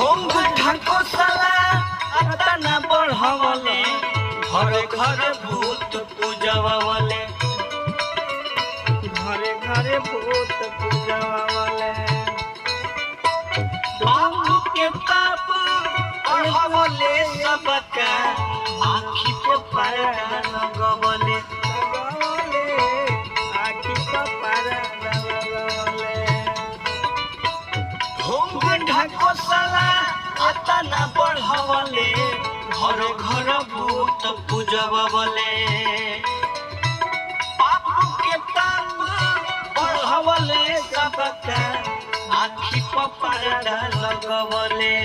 Hong ढाकोसला अतना बढ़वले घरे घरे भूत पूजवावले घरे घरे भूत पूजवावले बाबू के पाप बढ़वले सबका आँखी पे पर्दा लगवले आँखी पे पर्दा लगवले होंग ढाकोसला अतना बढ़वले घर घर भूत पूजवावले बाबू के पाप बढ़वले सबका आँखी पे पर्दा लगवले।